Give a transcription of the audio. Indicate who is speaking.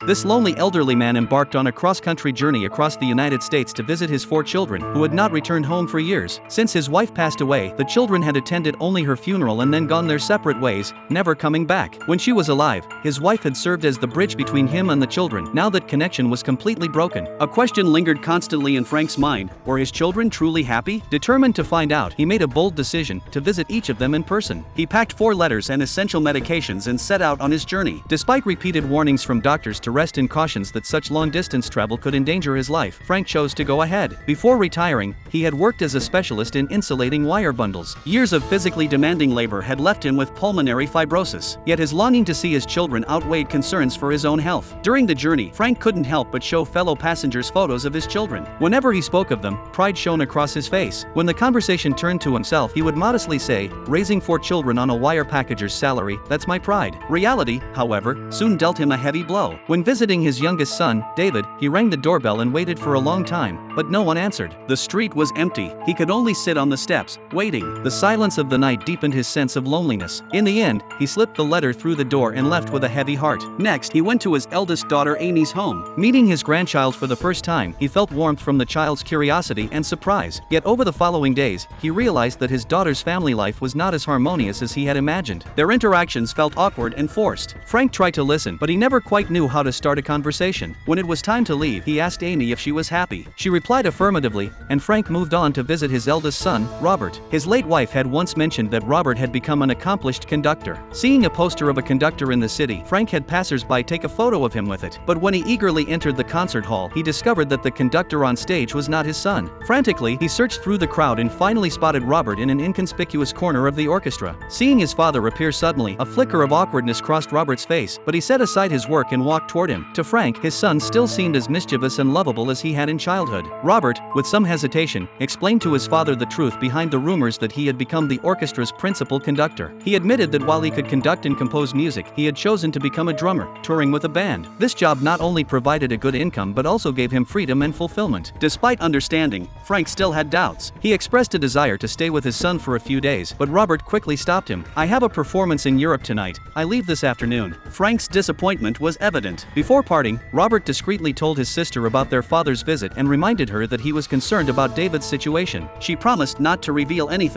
Speaker 1: This lonely elderly man embarked on a cross-country journey across the United States to visit his 4 children, who had not returned home for years. Since his wife passed away, the children had attended only her funeral and then gone their separate ways, never coming back. When she was alive, his wife had served as the bridge between him and the children. Now that connection was completely broken, a question lingered constantly in Frank's mind: were his children truly happy? Determined to find out, he made a bold decision to visit each of them in person. He packed 4 letters and essential medications and set out on his journey. Despite repeated warnings from doctors to rest and cautions that such long-distance travel could endanger his life, Frank chose to go ahead. Before retiring, he had worked as a specialist in insulating wire bundles. Years of physically demanding labor had left him with pulmonary fibrosis, yet his longing to see his children outweighed concerns for his own health. During the journey, Frank couldn't help but show fellow passengers photos of his children. Whenever he spoke of them, pride shone across his face. When the conversation turned to himself, he would modestly say, "Raising 4 children on a wire packager's salary, that's my pride." Reality, however, soon dealt him a heavy blow. When visiting his youngest son, David, he rang the doorbell and waited for a long time, but no one answered. The street was empty. He could only sit on the steps, waiting. The silence of the night deepened his sense of loneliness. In the end, he slipped the letter through the door and left with a heavy heart. Next, he went to his eldest daughter Amy's home. Meeting his grandchild for the first time, he felt warmth from the child's curiosity and surprise. Yet over the following days, he realized that his daughter's family life was not as harmonious as he had imagined. Their interactions felt awkward and forced. Frank tried to listen, but he never quite knew how to start a conversation. When it was time to leave, he asked Amy if she was happy. She replied affirmatively, and Frank moved on to visit his eldest son, Robert. His late wife had once mentioned that Robert had become an accomplished conductor. Seeing a poster of a conductor in the city, Frank had passers-by take a photo of him with it. But when he eagerly entered the concert hall, he discovered that the conductor on stage was not his son. Frantically, he searched through the crowd and finally spotted Robert in an inconspicuous corner of the orchestra. Seeing his father appear suddenly, a flicker of awkwardness crossed Robert's face, but he set aside his work and walked toward him. To Frank, his son still seemed as mischievous and lovable as he had in childhood. Robert, with some hesitation, explained to his father the truth behind the rumors that he had become the orchestra's principal conductor. He admitted that while he could conduct and compose music, he had chosen to become a drummer, touring with a band. This job not only provided a good income but also gave him freedom and fulfillment. Despite understanding, Frank still had doubts. He expressed a desire to stay with his son for a few days, but Robert quickly stopped him. "I have a performance in Europe tonight. I leave this afternoon." Frank's disappointment was evident. Before parting, Robert discreetly told his sister about their father's visit and reminded her that he was concerned about David's situation. She promised not to reveal anything.